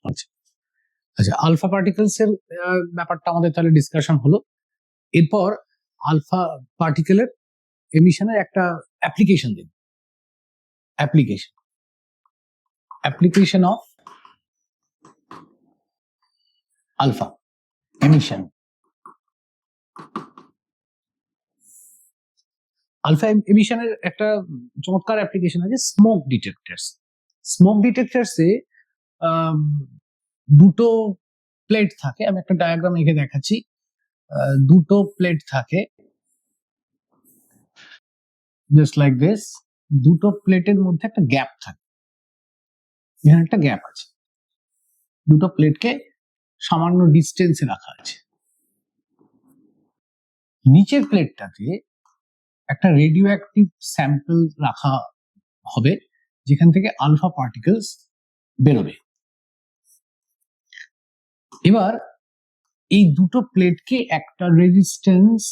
আচ্ছা আচ্ছা, alpha particles এর ব্যাপারটা আমাদের তাহলে ডিসকাশন হলো। এরপর আলফা পার্টিকেলের এমিশনের একটা অ্যাপ্লিকেশন দিন। Application of alpha emission. Alpha এমিশনের একটা চমৎকার অ্যাপ্লিকেশন আছে স্মোক ডিটেক্টরস। স্মোক ডিটেক্টরসে দুটো প্লেট থাকে, আমি একটা ডায়াগ্রাম এঁকে দেখাচ্ছি। দুটো প্লেট থাকে জাস্ট লাইক দিস। দুটো প্লেটের মধ্যে একটা গ্যাপ থাকে, এখানে একটা গ্যাপ আছে। দুটো প্লেটকে সামান্য ডিস্টেন্সে রাখা আছে। নিচের প্লেটটাতে একটা রেডিও অ্যাক্টিভ স্যাম্পল রাখা হবে, যেখান থেকে আলফা পার্টিকেলস বেরোবে। এবার এই দুটো প্লেটকে একটা রেজিস্ট্যান্স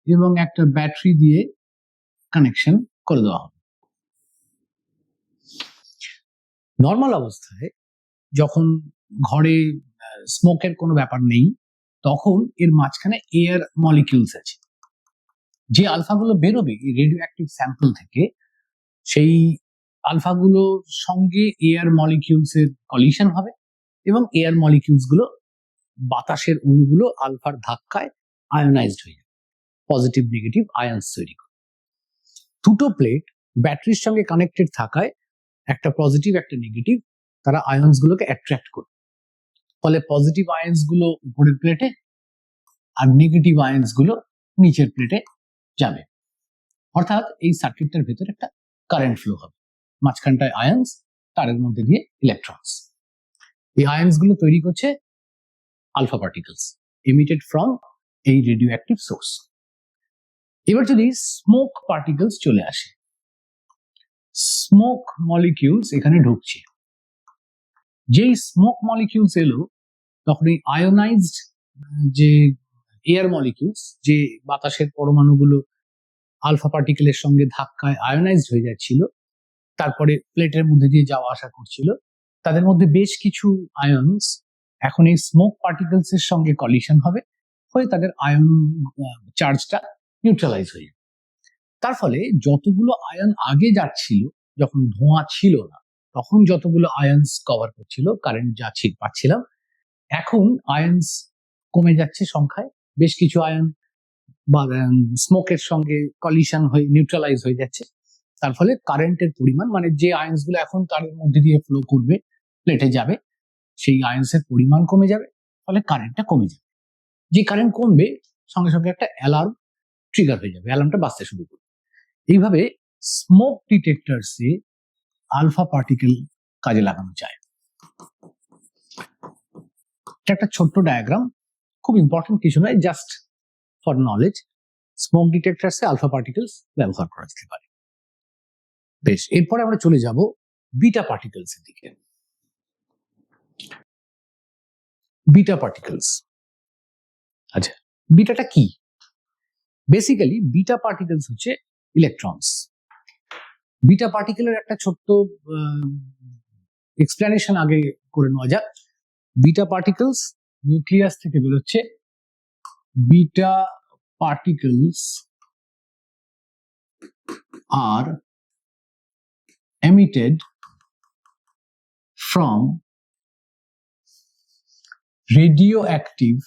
এবং একটা ব্যাটারি দিয়ে কানেকশন করে দেওয়া হবে। নর্মাল অবস্থায় যখন ঘরে স্মোকের কোনো ব্যাপার নেই, তখন এর মাঝখানে এয়ার মলিকিউলস আছে। যে আলফাগুলো বেরোবে এই রেডিও অ্যাক্টিভ স্যাম্পল থেকে, সেই আলফাগুলোর সঙ্গে এয়ার মলিকিউলস এর কলিশন হবে এবং এয়ার মলিকিউলস গুলো, বাতাসের অণুগুলো আলফার ধাক্কায় আয়োনাইজড হয়ে যাবে, পজিটিভ নেগেটিভ আয়ন্স তৈরি করে। দুটো প্লেট ব্যাটারির সঙ্গে কানেক্টেড থাকায় একটা পজিটিভ একটা নেগেটিভ, তারা আয়ন্স গুলোকে অ্যাট্রাক্ট করে। ফলে পজিটিভ আয়ন্স গুলো উপরের প্লেটে আর নেগেটিভ আয়ন্স গুলো নিচের প্লেটে যাবে। অর্থাৎ এই সার্কিটটার ভেতরে একটা কারেন্ট ফ্লো হবে, মাঝখানটায় আয়ন্স, তারের মধ্যে দিয়ে ইলেকট্রনস। এই আয়ন্স গুলো তৈরি করছে আলফা পার্টিকেলস এমিটেড ফ্রম এই রেডিও অ্যাক্টিভ সোর্স। এবার যদি স্মোক পার্টিকেলস চলে আসে, স্মোক মলিকিউলস এখানে ঢুকছে। যেই স্মোক মলিকিউলস এলো, তখন এই আয়োনাইজড যে এয়ার মলিকিউলস, যে বাতাসের পরমাণুগুলো আলফা পার্টিকেলের সঙ্গে ধাক্কায় আয়োনাইজড হয়ে যাচ্ছিল, তারপরে প্লেটের মধ্যে দিয়ে যাওয়া আসা করছিল, তাদের মধ্যে বেশ কিছু আয়ন্স এখন এই স্মোক পার্টিকেলস এর সঙ্গে কলিশন হবে, হয়ে তাদের আয়ন চার্জটা নিউট্রালাইজ হয়ে যাবে। তার ফলে যতগুলো আয়ন আগে যাচ্ছিল, যখন ধোঁয়া ছিল না, তখন যতগুলো আয়ন্স কভার করছিল, কারেন্ট যা পাচ্ছিলাম, এখন আয়ন্স কমে যাচ্ছে সংখ্যায়। বেশ কিছু আয়ন বা স্মোকের সঙ্গে কলিশন হয়ে নিউট্রালাইজ হয়ে যাচ্ছে। তার ফলে কারেন্টের পরিমাণ, মানে যে আয়ন্স গুলো এখন তারের মধ্যে দিয়ে ফ্লো করবে, প্লেটে যাবে, সেই আয়ন্সের পরিমাণ কমে যাবে, ফলে কারেন্টটা কমে যাবে। যে কারেন্ট কমবে, সঙ্গে সঙ্গে একটা অ্যালার্ম ট্রিগার হয়ে যাবে, অ্যালার্মটা বাজতে শুরু করবে। এইভাবে স্মোক ডিটেক্টরসে আলফা পার্টিকেল কাজে লাগানো যায়। এটা একটা ছোট্ট ডায়াগ্রাম, খুব ইম্পর্টেন্ট কিছু নয়, জাস্ট ফর নলেজ। স্মোক ডিটেক্টরসে আলফা পার্টিকেলস ব্যবহার করা যেতে পারে। বেশ, এরপরে আমরা চলে যাব বিটা পার্টিকেলস এর দিকে। বিটা পার্টিকেলস, আচ্ছা, বিটাটা কি? বেসিক্যালি বিটা পার্টিকেলস হচ্ছে ইলেকট্রনস। বিটা পার্টিকেলের একটা ছোট্ট এক্সপ্লেনেশন আগে করে নেওয়া যাক। বিটা পার্টিকেলস নিউক্লিয়াস থেকে বেরোচ্ছে। Beta particles R emitted from radioactive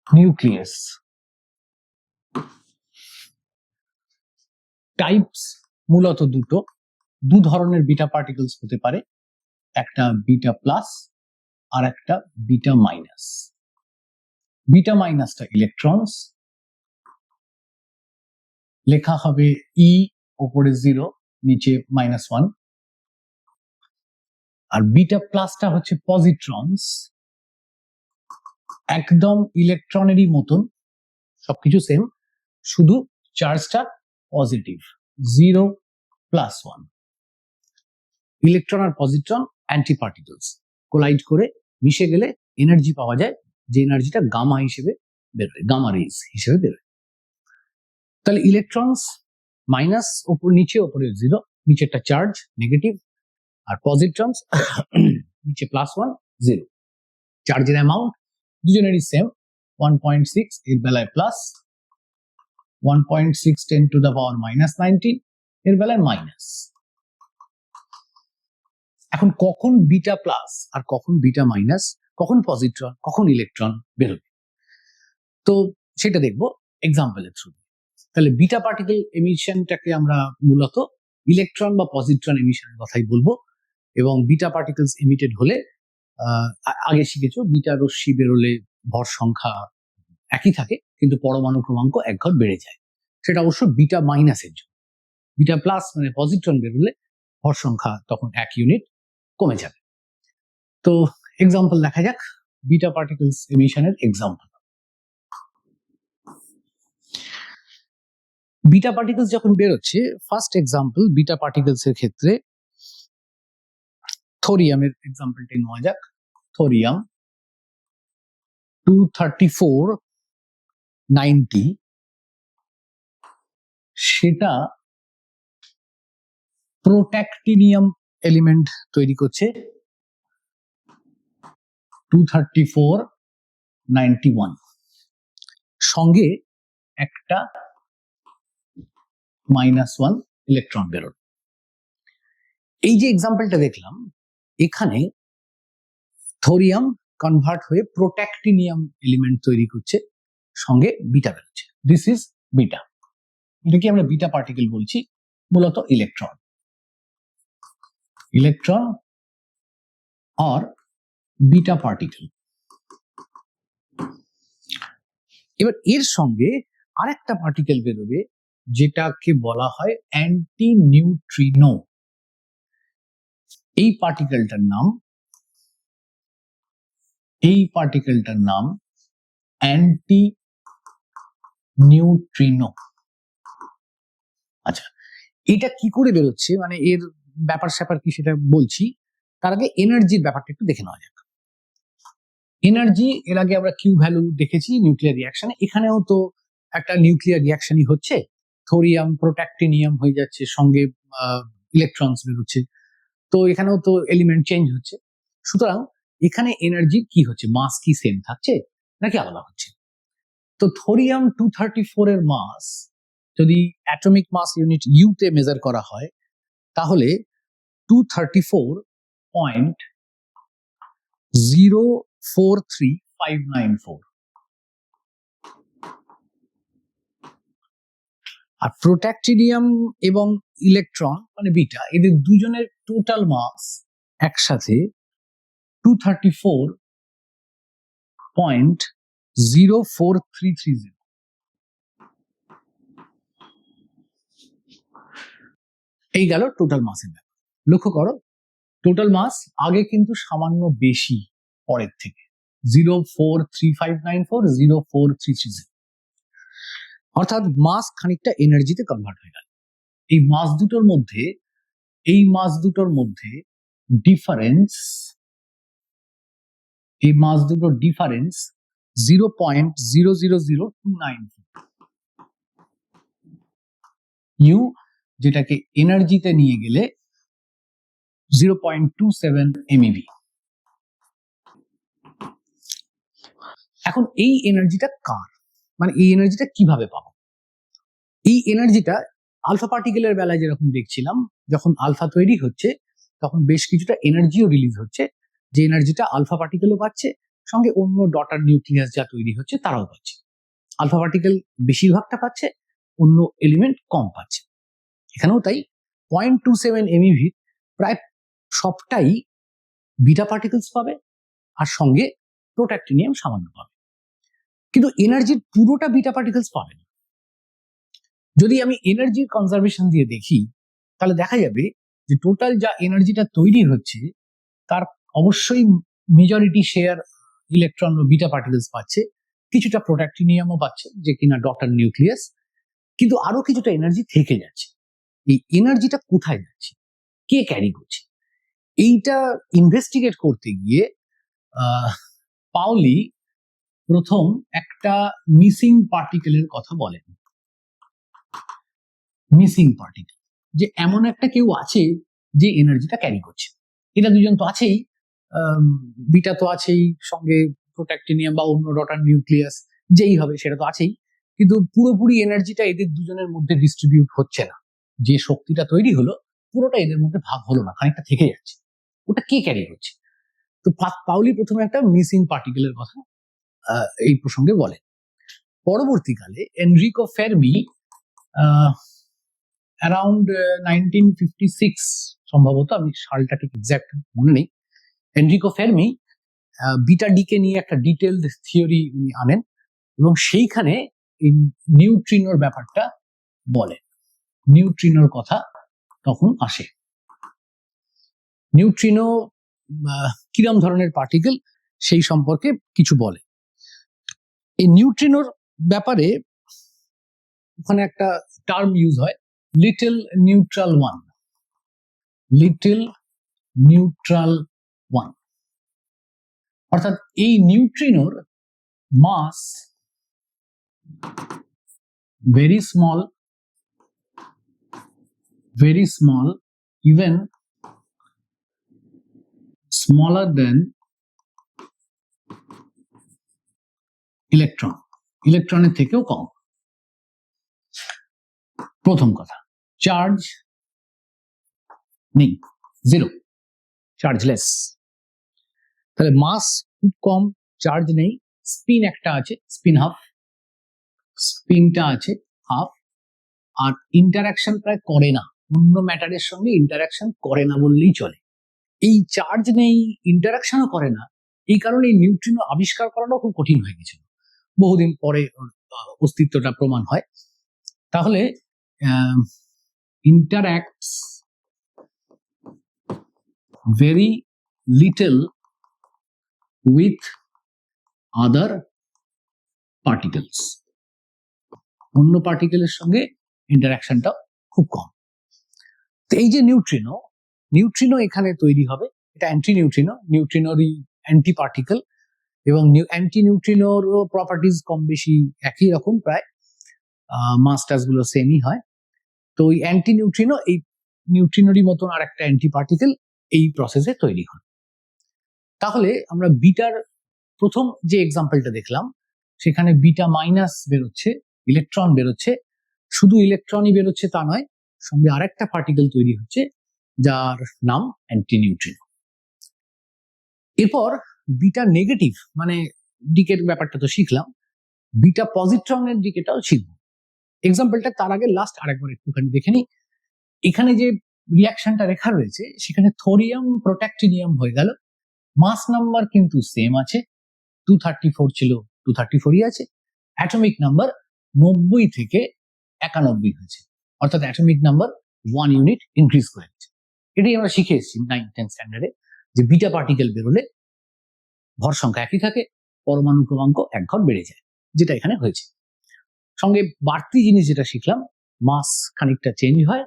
nucleus. Types মূলত দু ধরনের বিটা পার্টিকেলস হতে পারে, একটা বিটা প্লাস আর একটা বিটা মাইনাস। বিটা মাইনাসটা ইলেকট্রনস, লেখা হবে ই, ওপরে 0, নিচে -1। আর বিটা প্লাসটা হচ্ছে পজিট্রনস, একদম ইলেকট্রনেরই মতন, সবকিছু সেম, শুধু চার্জটা পজিটিভ, 0+1। ইলেকট্রন আর পজিট্রন অ্যান্টি পার্টিকেলস, কোলাইড করে মিশে গেলে এনার্জি পাওয়া যায়, যে এনার্জিটা গামা হিসেবে বেরোয়, গামা রেজ হিসেবে বেরোয়। তাহলে ইলেকট্রনস মাইনাস, ওপর নিচে, ওপরে 0, নিচেরটা চার্জ নেগেটিভ, আর পজিট্রনস নিচে +1 0। চার্জের অ্যামাউন্ট দুজনেরই সেম 1.6, এর বেলায় প্লাস, 1.6 10 to the power -19, এর বেলায় মাইনাস। এখন কখন বিটা প্লাস আর কখন বিটা মাইনাস, কখন পজিট্রন কখন ইলেকট্রন বেরোবে, তো সেটা দেখবো এক্সাম্পলের থ্রু। তাহলে বিটা পার্টিকেল এমিশনটাকে আমরা মূলত ইলেকট্রন বা পজিট্রন এমিশনের কথাই বলবো। এবং বিটা পার্টিকেলস এমিটেড হলে আগে শিখেছো বিটা রশ্মি বেরোলে ভর সংখ্যা একই থাকে, কিন্তু পরমাণু ক্রমাঙ্ক 1 ঘর বেড়ে যায়। সেটা অবশ্য বিটা মাইনাসের জন্য। বিটা প্লাস মানে পজিট্রন বেরোলে ভর সংখ্যা তখন 1 ইউনিট কমে যাবে। তো এক্সাম্পল দেখা যাক বিটা পার্টিকেলস এমিশনের এক্সাম্পল। বিটা পার্টিকেলস যখন বেরোচ্ছে, ফার্স্ট এক্সাম্পল বিটা পার্টিকেলস এর ক্ষেত্রে থোরিয়ামের এক্সাম্পলটা নেওয়া যাক। থোরিয়াম 23490, সেটা প্রোট্যাক্টিনিয়াম এলিমেন্ট তৈরি করছে 23491, সঙ্গে একটা -1 ইলেকট্রন বেরোল। এই যে এক্সাম্পলটা দেখলাম, এখানে থোরিয়াম কনভার্ট হয়ে প্রোট্যাক্টিনিয়াম এলিমেন্ট তৈরি করছে, সঙ্গে বিটা বেরোচ্ছে। This is beta. এটাকে আমরা বিটা পার্টিকেল বলছি, মূলত ইলেকট্রন আর বিটা পার্টিকেল। এবার এর সঙ্গে আরেকটা পার্টিকেল বেরোবে যেটাকে বলা হয় অ্যান্টি নিউট্রিনো। এই পার্টিকেলটার নাম অ্যান্টি নিউট্রিনো। আচ্ছা, এটা কি করে বেরোচ্ছে, মানে এর ব্যাপার স্যাপার কি সেটা বলছি। তার আগে এনার্জির ব্যাপারটা একটু দেখে নেওয়া যাক। এনার্জি এর আগে আমরা কিউ ভ্যালু দেখেছি নিউক্লিয়ার রিয়াকশনে, এখানেও তো একটা নিউক্লিয়ার রিয়াকশনই হচ্ছে। থোরিয়াম প্রোট্যাক্টিনিয়াম হয়ে যাচ্ছে, সঙ্গে ইলেকট্রনস বেরোচ্ছে, তো এখানেও তো এলিমেন্ট চেঞ্জ হচ্ছে। সুতরাং এখানে এনার্জি কি হচ্ছে, মাস কি সেম থাকছে নাকি আলাদা হচ্ছে? তো থোরিয়াম 234 এর মাস যদি অ্যাটমিক মাস ইউনিট ইউ তে মেজার করা হয়, তাহলে 234.043594। আর প্রোট্যাক্টিনিয়াম এবং ইলেকট্রন মানে বিটা, এদের দুজনের টোটাল মাস একসাথে 234.04330। এই গেল টোটাল মাসের ব্যাপার। লক্ষ্য করো, টোটাল মাস আগে কিন্তু সামান্য বেশি পরের থেকে, 0435940 04330, অর্থাৎ মাস খানিকটা এনার্জিতে কনভার্ট হয়ে গেল। এই মাস দুটোর মধ্যে ডিফারেন্স 0.000294 ইউ, যেটাকে এনার্জিতে নিয়ে গেলে 0.27 MeV। এখন এই এনার্জিটা কার, মানে এই এনার্জিটা কিভাবে পাবো? এই এনার্জিটা আলফা পার্টিকেলের বেলায় যেরকম দেখছিলাম, যখন আলফা তৈরি হচ্ছে তখন বেশ কিছুটা এনার্জিও রিলিজ হচ্ছে, যে এনার্জিটা আলফা পার্টিকেলও পাচ্ছে, সঙ্গে অন্য ডটার নিউক্লিয়াস যা তৈরি হচ্ছে তারাও পাচ্ছে। আলফা পার্টিকেল বেশিরভাগটা পাচ্ছে, অন্য এলিমেন্ট কম পাচ্ছে। এখানেও তাই 0.27 MeV প্রায় সবটাই বিটা পার্টিকেলস পাবে, আর সঙ্গে প্রোট্যাক্টিনিয়াম সামান্য পাবে, কিন্তু এনার্জির পুরোটা বিটা পার্টিকেলস পাবে না। যদি আমি এনার্জির কনজারভেশন দিয়ে দেখি, তাহলে দেখা যাবে যে টোটাল যা এনার্জিটা তৈরি হচ্ছে তার অবশ্যই মেজরিটি শেয়ার ইলেকট্রন ও বিটা পার্টিকেলস পাচ্ছে, কিছুটা প্রোট্যাক্টিনিয়ামও পাচ্ছে যে কিনা ডটার নিউক্লিয়াস, কিন্তু আরো কিছুটা এনার্জি থেকে যাচ্ছে। এই এনার্জিটা কোথায় যাচ্ছে, কে ক্যারি করছে, এইটা ইনভেস্টিগেট করতে গিয়ে পাউলি প্রথম একটা মিসিং পার্টিকেলের কথা বলেন। মিসিং পার্টিকেল, যে এমন একটা কেউ আছে যে এনার্জিটা ক্যারি করছে। এটা দুজন তো আছেই, বিটা তো আছেই, সঙ্গে প্রোট্যাক্টিনিয়াম বা অন্য ডটার নিউক্লিয়াস যেই হবে সেটা তো আছেই, কিন্তু পুরোপুরি এনার্জিটা এদের দুজনের মধ্যে ডিস্ট্রিবিউট হচ্ছে না। যে শক্তিটা তৈরি হলো পুরোটা এদের মধ্যে ভাগ হলো না, খানিকটা থেকে যাচ্ছে। ওটা কে ক্যারি করছে? তো পাউলি প্রথমে একটা মিসিং পার্টিকেলের কথা এই প্রসঙ্গে বলে। পরবর্তীকালে এনরিকো ফেরমি অ্যারাউন্ড 1956 সম্ভবত, আমি সালটা ঠিক এক্সাক্ট মনে নেই, এনরিকো ফেরমি বিটা ডিকে নিয়ে একটা ডিটেলড থিওরি উনি আনেন এবং সেইখানে এই নিউট্রিনোর ব্যাপারটা বলেন। নিউট্রিনোর কথা তখন আসে। নিউট্রিনো কিরম ধরনের পার্টিকেল সেই সম্পর্কে কিছু বলে। এই নিউট্রিনোর ব্যাপারে ওখানে একটা টার্ম ইউজ হয়, little neutral one. Little neutral one অর্থাৎ এই নিউট্রিনোর মাস very small, even smaller than electron, ইলেকট্রনের থেকেও কম। প্রথম কথা, চার্জ নেই, জিরো, চার্জলেস। তাহলে মাস খুব কম, চার্জ নেই, স্পিন একটা আছে, স্পিন হাফ, স্পিনটা আছে হাফ, আর ইন্টারাকশন প্রায় করে না, অন্য ম্যাটারের সঙ্গে ইন্টারাকশন করে না বললেই চলে। এই চার্জ নেই, ইন্টারাকশনও করে না, এই কারণে এই নিউট্রিনো আবিষ্কার করাটাও খুব কঠিন হয়ে গেছিল। বহুদিন পরে অস্তিত্বটা প্রমাণ হয়। তাহলে interacts very little with other particles, অন্য পার্টিকেলের সঙ্গে ইন্টারাকশনটা খুব কম। তো এই যে নিউট্রিনো, নিউট্রিনো এখানে তৈরি হবে, এটা অ্যান্টি নিউট্রিনো, নিউট্রিনোরই অ্যান্টি পার্টিকেল, এবং অ্যান্টি নিউট্রিনোর প্রপার্টিজ কম বেশি একই রকম, প্রায় মাস টাস গুলো সেমই হয়। তো ওই অ্যান্টি নিউট্রিনো এই নিউট্রিনোরই মতন আর একটা অ্যান্টি পার্টিকেল এই প্রসেসে তৈরি হয়। তাহলে আমরা বিটার প্রথম যে এক্সাম্পলটা দেখলাম সেখানে বিটা মাইনাস বেরোচ্ছে, ইলেকট্রন বেরোচ্ছে, শুধু ইলেকট্রনই বেরোচ্ছে তা নয়, সঙ্গে আরেকটা পার্টিকেল তৈরি হচ্ছে যার নাম অ্যান্টি নিউট্রিনো। এরপর বিটা নেগেটিভ মানে দিকের ব্যাপারটা তো শিখলাম, বিটা পজিট্রনের দিকেটাও শিখবো। এক্সাম্পলটা তার আগে লাস্ট আরেকবার একটুখানি দেখে নিই। এখানে যে রিয়াকশনটা লেখা রয়েছে সেখানে থোরিয়াম প্রোট্যাক্টিনিয়াম হয়ে গেল, মাস নাম্বার কিন্তু সেম আছে, 234 ছিল 234ই আছে, অ্যাটমিক নাম্বার 90 থেকে 91 হয়েছে, অর্থাৎ অ্যাটমিক নাম্বার 1 ইউনিট ইনক্রিজ করে গেছে। এটাই আমরা শিখে এসেছি 9-10 স্ট্যান্ডার্ডে, যে বিটা পার্টিকেল বেরোলে ভর সংখ্যা একই থাকে, পরমাণু ক্রমাঙ্ক 1 ঘর বেড়ে যায়, যেটা এখানে হয়েছে। সঙ্গে বাড়তি জিনিস যেটা শিখলাম, মাস খানিকটা চেঞ্জ হয়,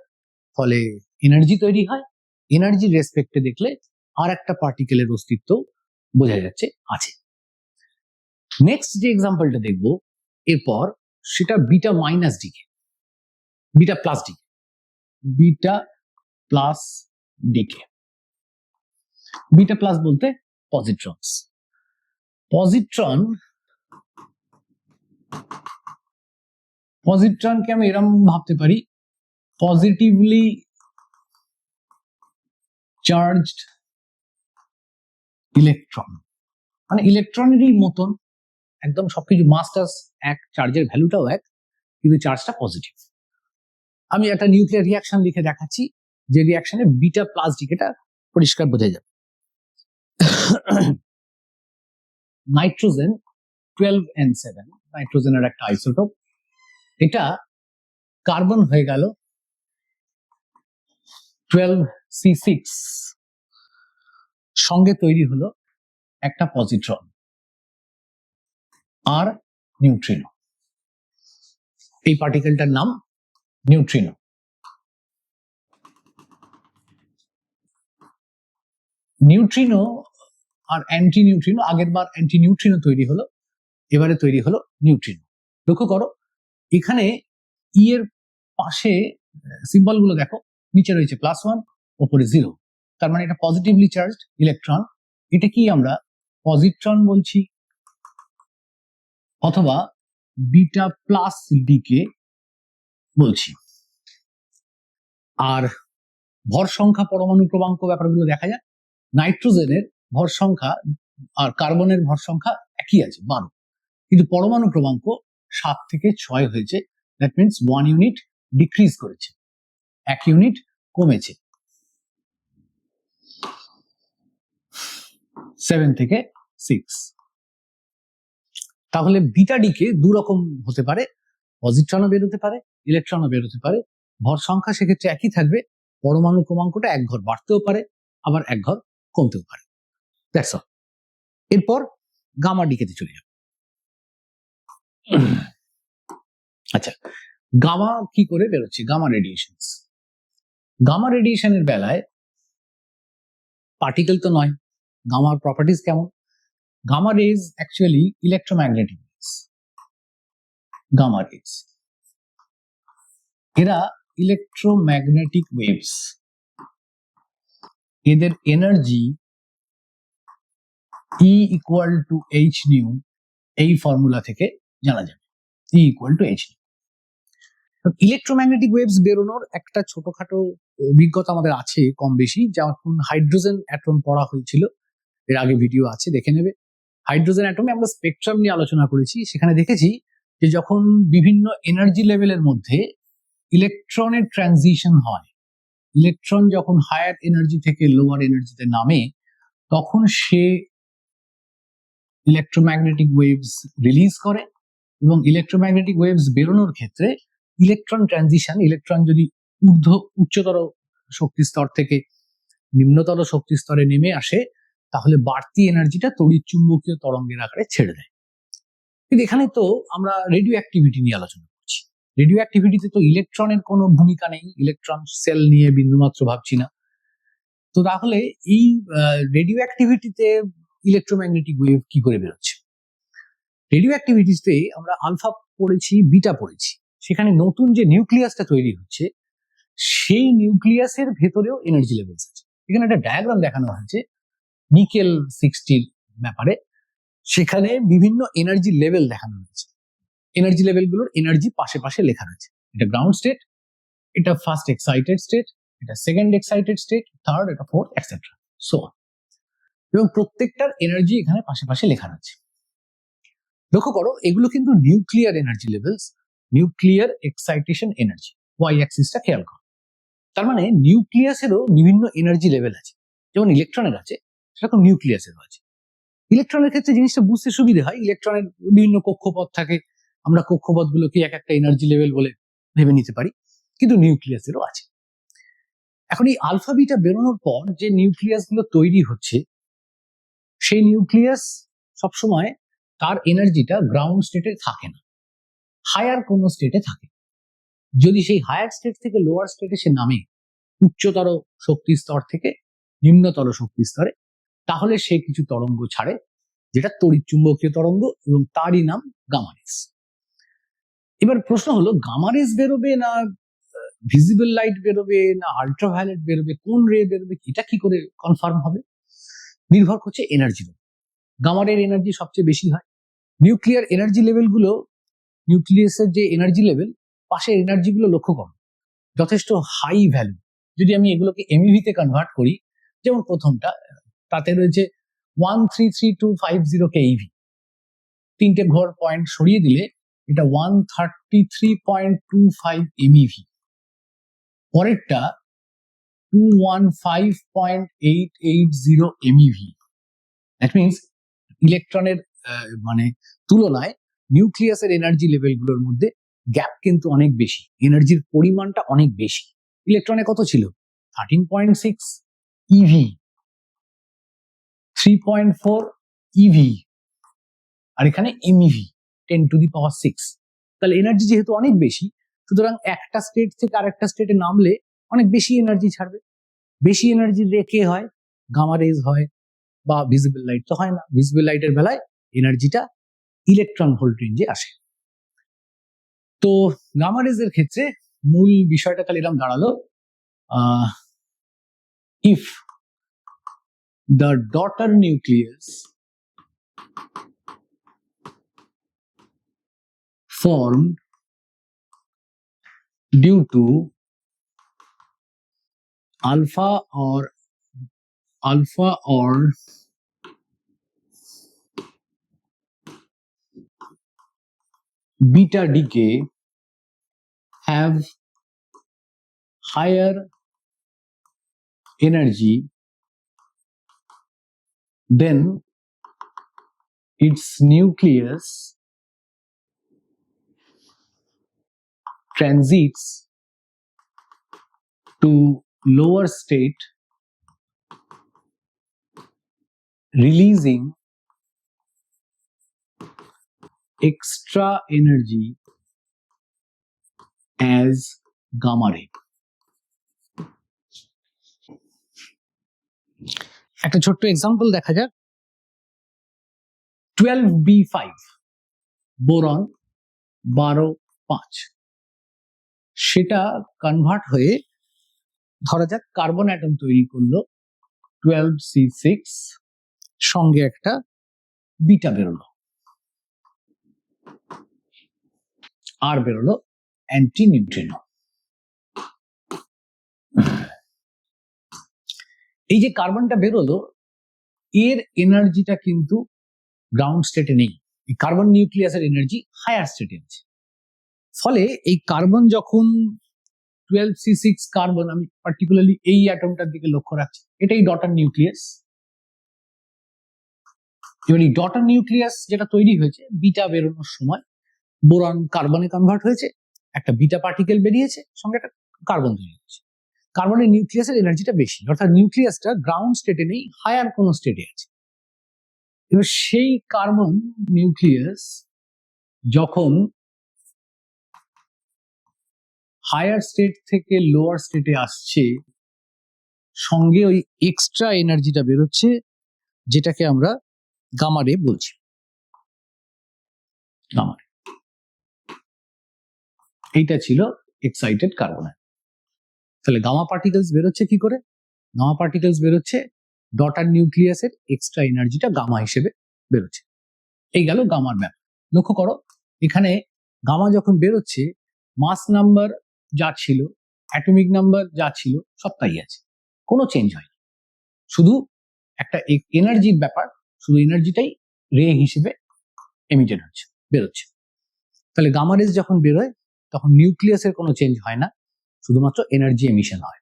ফলে এনার্জি তৈরি হয়, এনার্জির রেসপেক্টে দেখলে আর একটা পার্টিকেলের অস্তিত্ব বোঝা যাচ্ছে আছে। নেক্সট যে এক্সাম্পলটা দেখবো এরপর সেটা beta minus decay, beta plus decay, beta plus decay. Beta plus বলতে পজিট্রনস। পজিট্রনকে আমি এরকম ভাবতে পারি, পজিটিভলি চার্জড ইলেকট্রন, মানে ইলেকট্রনেরই মতন একদম সবকিছু, মাসটাস এক, চার্জের ভ্যালুটাও এক, কিন্তু চার্জটা পজিটিভ। আমি একটা নিউক্লিয়ার রিয়াকশন লিখে দেখাচ্ছি, যে রিয়াকশনে বিটা প্লাস ডিকেটা পরিষ্কার বোঝা যাবে। নাইট্রোজেন 12N7, নাইট্রোজেনের একটা আইসোটোপ, এটা কার্বন হয়ে গেল 12C6, সঙ্গে তৈরি হলো একটা পজিট্রন আর নিউট্রিনো। এই পার্টিকেলটার নাম নিউট্রিনো। নিউট্রিনো আর অ্যান্টি নিউট্রিনো, আগের বার অ্যান্টি নিউট্রিনো তৈরি হলো, এবারে তৈরি হলো নিউট্রিনো। লক্ষ্য করো এখানে ই এর পাশে সিম্বল গুলো দেখো, নিচে রয়েছে +1, ওপরে 0, তার মানে এটা পজিটিভলি চার্জড ইলেকট্রন, এটা কি আমরা পজিট্রন বলছি, অথবা বিটা প্লাস ডিকে বলছি। আর ভর সংখ্যা, পরমাণু ক্রমাঙ্ক ব্যাপারগুলো দেখা যায়। নাইট্রোজেনের ভর সংখ্যা আর কার্বনের ভর সংখ্যা একই আছে 12, কিন্তু পরমাণু ক্রমাঙ্ক 7 থেকে 6 হয়েছে। দ্যাট মিনস 1 ইউনিট ডিক্রিজ করেছে, 1 ইউনিট কমেছে, 7 থেকে 6। তাহলে বিটা ডিকে দু রকম হতে পারে, পজিট্রনও বেরোতে পারে, ইলেকট্রনও বেরোতে পারে। ভর সংখ্যা সেক্ষেত্রে একই থাকবে, পরমাণু ক্রমাঙ্কটা 1 ঘর বাড়তেও পারে, আবার 1 ঘর কমতেও পারে। That's all. এরপর গামা ডিকেতে চলে যাব। আচ্ছা, গামা কি করে বেরোচ্ছে? Gamma radiation. গামা রেডিয়েশনের বেলায় পার্টিকেল তো নয়, গামার প্রপার্টিজ কেমন? Gamma rays actually electromagnetic rays. Gamma rays এরা ইলেকট্রোম্যাগনেটিক ওয়েভস, এদের energy E equal to H nu, এই ফর্মুলা থেকে জানা যাবে। E equal to H nu. Electromagnetic waves বেরোনোর একটা ছোটখাটো অভিজ্ঞতা আমাদের আছে কম বেশি। যখন হাইড্রোজেন অ্যাটম পড়া হয়েছিল, এর আগে ভিডিও আছে, দেখে নেবে। হাইড্রোজেন অ্যাটমে আমরা স্পেকট্রাম নিয়ে আলোচনা করেছি। সেখানে দেখেছি যে যখন বিভিন্ন এনার্জি লেভেলের মধ্যে ইলেকট্রনের ট্রানজিশন হয়, ইলেকট্রন যখন হায়ার এনার্জি থেকে লোয়ার এনার্জিতে নামে, তখন সে ইলেকট্রোম্যাগনেটিক ওয়েভস রিলিজ করে, এবং ইলেকট্রোম্যাগনেটিক ওয়েভস বেরোনোর ক্ষেত্রে ইলেকট্রন ট্রানজিশন, ইলেকট্রন যদি উচ্চতর শক্তি স্তর থেকে নিম্নতর শক্তি স্তরে নেমে আসে, তাহলে বাড়তি এনার্জিটা তড়িৎ চুম্বকীয় তরঙ্গের আকারে ছেড়ে দেয়। কিন্তু এখানে তো আমরা রেডিও অ্যাক্টিভিটি নিয়ে আলোচনা করছি। রেডিও অ্যাক্টিভিটিতে তো ইলেকট্রনের কোনো ভূমিকা নেই, ইলেকট্রন সেল নিয়ে বিন্দুমাত্র ভাবছি না। তো তাহলে এই রেডিও অ্যাক্টিভিটিতে ইলেকট্রোম্যাগনেটিক ওয়েভ কি করে বেরোচ্ছে? রেডিও অ্যাক্টিভিটিতে আমরা আলফা পড়েছি, বিটা পড়েছি। সেখানে নতুন যে নিউক্লিয়াসটা তৈরি হচ্ছে, সেই নিউক্লিয়াসের ভেতরেও এনার্জি লেভেলস আছে। এখানে একটা ডায়াগ্রাম দেখানো হয়েছে নিকেল 60 ব্যাপারে। সেখানে বিভিন্ন এনার্জি লেভেল দেখানো হয়েছে। এনার্জি লেভেলগুলোর এনার্জি পাশে পাশে লেখা রয়েছে। এটা গ্রাউন্ড স্টেট, এটা ফার্স্ট এক্সাইটেড স্টেট, এটা সেকেন্ড এক্সাইটেড স্টেট, থার্ড, এটা ফোর্থ, এটসেট্রা, সো অন। এবং প্রত্যেকটার এনার্জি এখানে পাশে পাশে লেখা রয়েছে। লক্ষ্য করো, এগুলো কিন্তু nuclear energy levels, nuclear excitation energy. Y অ্যাক্সিসটা খেয়াল করো। তার মানে নিউক্লিয়াসেরও বিভিন্ন এনার্জি লেভেল আছে। যেমন ইলেকট্রনের আছে, সেরকম নিউক্লিয়াসেরও আছে। ইলেকট্রনের ক্ষেত্রে জিনিসটা বুঝতে সুবিধা হয়, ইলেকট্রনের বিভিন্ন কক্ষপথ থাকে, আমরা কক্ষপথগুলোকে এক একটা এনার্জি লেভেল বলে ভেবে নিতে পারি, কিন্তু নিউক্লিয়াসেরও আছে। এখন এই আলফা বিটা বেরোনোর পর যে নিউক্লিয়াস গুলো তৈরি হচ্ছে, সেই নিউক্লিয়াস সবসময় তার এনার্জিটা গ্রাউন্ড স্টেটে থাকে না, হায়ার কোনো স্টেটে থাকে। যদি সেই হায়ার স্টেট থেকে লোয়ার স্টেটে সে নামে, উচ্চতর শক্তি স্তর থেকে নিম্নতর শক্তি স্তরে, তাহলে সে কিছু তরঙ্গ ছাড়ে, যেটা তড়িৎ চুম্বকীয় তরঙ্গ, এবং তারই নাম গামা রেজ। এবার প্রশ্ন হলো, গামা রেজ বেরোবে না ভিজিবল লাইট বেরোবে না আল্ট্রাভায়োলেট বেরোবে, কোন রে বেরোবে, এটা কি করে কনফার্ম হবে? নির্ভর করছে এনার্জি। গামা রের এনার্জি সবচেয়ে বেশি হয়। নিউক্লিয়ার এনার্জি লেভেলগুলো, নিউক্লিয়াসের যে এনার্জি লেভেল, পাশের এনার্জি গুলো লক্ষ্য করো, যথেষ্ট হাই ভ্যালু। যদি আমি এগুলোকে এমইভি তে কনভার্ট করি, যেমন প্রথমটা, তাতে রয়েছে 133.250 কেইভি, তিনটে ঘর পয়েন্ট সরিয়ে দিলে এটা 133.25 এমইভি। পরেরটা 215.880 এমইভি। দ্যাট মিনস ইলেকট্রনের মানে তুলনায় নিউক্লিয়াসের এনার্জি লেভেলগুলোর মধ্যে গ্যাপ কিন্তু অনেক বেশি, এনার্জির পরিমাণটা অনেক বেশি। ইলেকট্রনে কত ছিল? 13.6 ইভি, 3.4 ইভি, আর এখানে এমইভি 10⁶। তাহলে এনার্জি যেহেতু অনেক বেশি, সুতরাং একটা স্টেট থেকে আরেকটা স্টেটে নামলে অনেক বেশি এনার্জি ছাড়বে। বেশি এনার্জি রেখে হয় গামা রেজ হয়, বা ভিজিবল লাইট তো হয় না। ভিজিবল লাইটের বেলায় এনার্জিটা ইলেকট্রন ভোল্ট রেঞ্জে আসে। তো গামা রেজের ক্ষেত্রে মূল বিষয়টা তাহলে এরকম দাঁড়ালো, if the daughter nucleus formed due to alpha or beta decay have higher energy then its nucleus transits to lower state, releasing extra energy as gamma ray. একটা ছোট্ট এক্সাম্পল দেখা যাক। 12b5 বোরন 12.5 সেটা কনভার্ট হয়ে ধরা যাক carbon atom তৈরি করলো 12c6 সঙ্গে একটা বিটা বেরোলো, আর বেরোলো অ্যান্টি নিউট্রিনো। এই যে কার্বনটা বেরোলো এর এনার্জিটা কিন্তু গ্রাউন্ড স্টেটে নেই, এই কার্বন নিউক্লিয়াসের এনার্জি হায়ার স্টেটে আছে। ফলে এই কার্বন যখন 12c6 কার্বন, আমি পার্টিকুলারলি এই অ্যাটমটার দিকে লক্ষ্য রাখছি, এটাই ডটার নিউক্লিয়াস। এবার এই ডটার নিউক্লিয়াস যেটা তৈরি হয়েছে বিটা বেরোনোর সময় বোরন কার্বনে কনভার্ট হয়েছে, একটা বিটা পার্টিকেল বেরিয়েছে, সঙ্গে একটা কার্বন তৈরি হয়েছে। কার্বনের নিউক্লিয়াসের এনার্জিটা বেশি, অর্থাৎ নিউক্লিয়াসটা গ্রাউন্ড স্টেটে নেই, হায়ার কোনো স্টেটে আছে। এবার সেই কার্বন নিউক্লিয়াস যখন হায়ার স্টেট থেকে লোয়ার স্টেটে আসছে, সঙ্গে ওই এক্সট্রা এনার্জিটা বেরোচ্ছে, যেটাকে আমরা গামা রে বলছি। গামা রে, এইটা ছিল এক্সাইটেড কার্বন। তাহলে গামা পার্টিকেলস বেরোচ্ছে কি করে? গামা পার্টিকেলস বেরোচ্ছে ডটার নিউক্লিয়াসের এক্সট্রা এনার্জিটা গামা হিসেবে বেরোচ্ছে। এই গেল গামার ব্যাপার। লক্ষ্য করো এখানে গামা যখন বেরোচ্ছে মাস নাম্বার যা ছিল, অ্যাটমিক নাম্বার যা ছিল সব তাই আছে, কোনো চেঞ্জ হয়নি। শুধু একটা এনার্জির ব্যাপার, শুধু এনার্জিটাই রে হিসেবে এমিটেড হচ্ছে, বেরোচ্ছে। তাহলে গামা রেজ যখন বেরোয় তখন নিউক্লিয়াসের কোনো চেঞ্জ হয় না, শুধুমাত্র এনার্জি এমিশন হয়।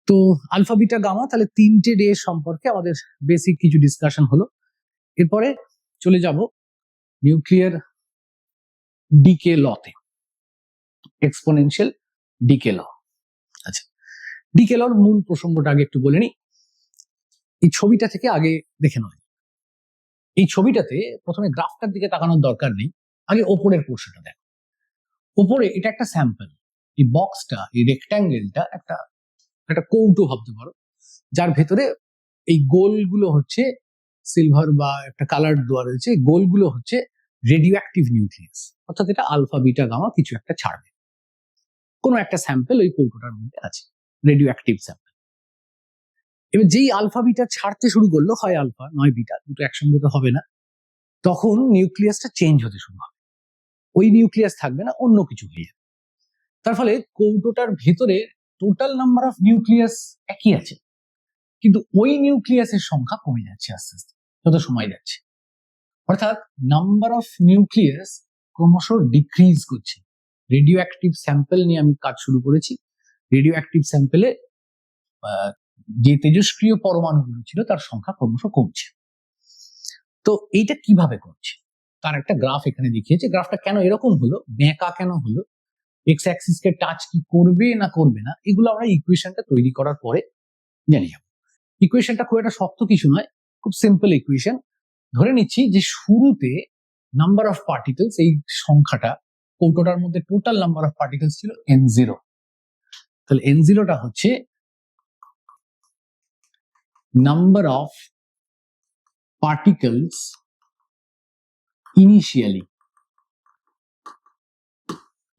তো আলফা বিটা গামা, তাহলে তিনটে রে সম্পর্কে আমাদের বেসিক কিছু ডিসকাশন হলো। এরপরে চলে যাব নিউক্লিয়ার ডিকে লতে, এক্সপোনেনশিয়াল ডিকে ল। আচ্ছা, ডিকে লর মূল প্রসঙ্গটা আগে একটু বলে নিই। এই ছবিটা থেকে আগে দেখে নয়, এই ছবিটাতে প্রথমে গ্রাফটার দিকে তাকানোর দরকার নেই, আগে ওপরের পোর্শনটা দেখো। ওপরে এটা একটা স্যাম্পল, এই বক্সটা, এই রেক্ট্যাঙ্গেলটা একটা কৌটো ভাবতে পারো, যার ভেতরে এই গোলগুলো হচ্ছে সিলভার বা একটা কালার দেওয়া রয়েছে, গোলগুলো হচ্ছে রেডিও অ্যাক্টিভ নিউক্লিয়াস, অর্থাৎ এটা আলফা বিটা গামা কিছু একটা ছাড়বে। কোনো একটা স্যাম্পল ওই কৌটোটার মধ্যে আছে, রেডিও অ্যাক্টিভ স্যাম্পল। এবার যেই আলফা বিটা ছাড়তে শুরু করলো, হয় আলফা নয় বিটা, দুটো একসঙ্গে তো হবে না, তখন নিউক্লিয়াসটা চেঞ্জ হতে শুরু হবে। ওই নিউক্লিয়াস থাকবে না, অন্য কিছু হয়ে যাবে। তার ফলে কৌটোটার ভেতরে টোটাল নাম্বার অফ নিউক্লিয়াস একই আছে, কিন্তু ওই নিউক্লিয়াসের সংখ্যা কমে যাচ্ছে আস্তে আস্তে যত সময় যাচ্ছে। অর্থাৎ নাম্বার অফ নিউক্লিয়াস ক্রমশ ডিক্রিজ করছে। রেডিও অ্যাক্টিভ স্যাম্পল নিয়ে আমি কাজ শুরু করেছি। রেডিও অ্যাক্টিভ স্যাম্পলে যে তেজস্ক্রিয় পরমাণুগুলো ছিল তার সংখ্যা ক্রমশ কমছে। তো এইটা কিভাবে করছে তার একটা গ্রাফ এখানে দেখিয়েছে। গ্রাফটা কেন এরকম হলো, বেঁকা কেন হলো, এক্স অ্যাক্সিস কে টাচ কি করবে না করবে না, এগুলো আমরা ইকুয়েশনটা তৈরি করার পরে জেনে যাব। ইকুয়েশনটা খুব একটা শক্ত কিছু নয়, খুব সিম্পল ইকুয়েশন। ধরে নিচ্ছি যে শুরুতে নাম্বার অফ পার্টিকেলস, এই সংখ্যাটা কৌটোটার মধ্যে টোটাল নাম্বার অফ পার্টিকেলস ছিল n0। তাহলে n0টা হচ্ছে number of particles initially.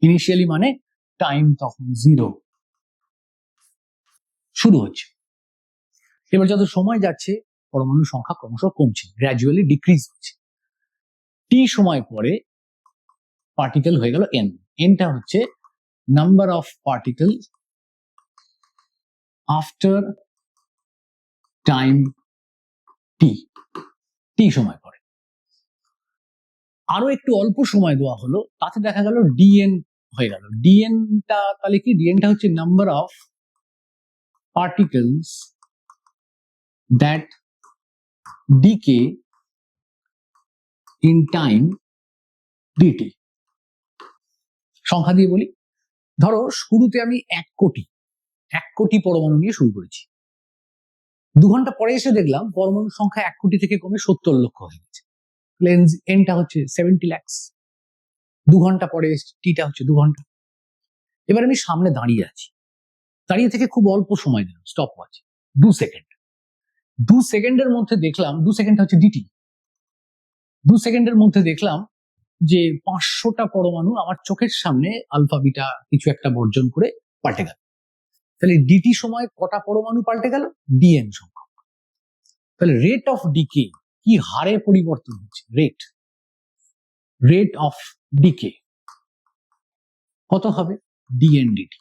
Initially মানে টাইম তখন 0 শুরু হচ্ছে। এবার যত সময় যাচ্ছে পরমাণুর সংখ্যা ক্রমশ কমছে, গ্র্যাজুয়ালি ডিক্রিজ হচ্ছে। টি সময় পরে পার্টিকেল হয়ে গেল এন। এনটা হচ্ছে number of particle after time T, T সময় পরে। আরো একটু অল্প সময় দেওয়া হলো, তাতে দেখা গেল ডিএন হয়ে গেল। ডিএনটা তাহলে কি? ডিএনটা হচ্ছে number of particles that decay in time dt. সংখ্যা দিয়ে বলি, ধরো শুরুতে আমি 1 কোটি পরমাণু নিয়ে শুরু করেছি। 2 ঘন্টা পরে এসে দেখলাম পরমাণুর সংখ্যা 1 কোটি থেকে কমে 70 লক্ষ হয়ে গেছে। এনটা হচ্ছে 70 লাখ। 2 ঘন্টা পরে টিটা হচ্ছে 2 ঘন্টা। এবার আমি সামনে দাঁড়িয়ে আছি, দাঁড়িয়ে থেকে খুব অল্প সময় দিলাম স্টপ ওয়াচ, 2 সেকেন্ড। 2 সেকেন্ডের মধ্যে দেখলাম, 2 সেকেন্ড হচ্ছে ডিটি, 2 সেকেন্ডের মধ্যে দেখলাম যে 500টা পরমাণু আমার চোখের সামনে আলফা বিটা কিছু একটা বর্জন করে পাল্টে গেল। তাহলে ডিটি সময় কটা পরমাণু পাল্টে গেল? ডিএন সংখ্যা। তাহলে রেট অফ ডিকে, কি হারে পরিবর্তন হচ্ছে, রেট অফ ডিকে কত হবে? Dn dt.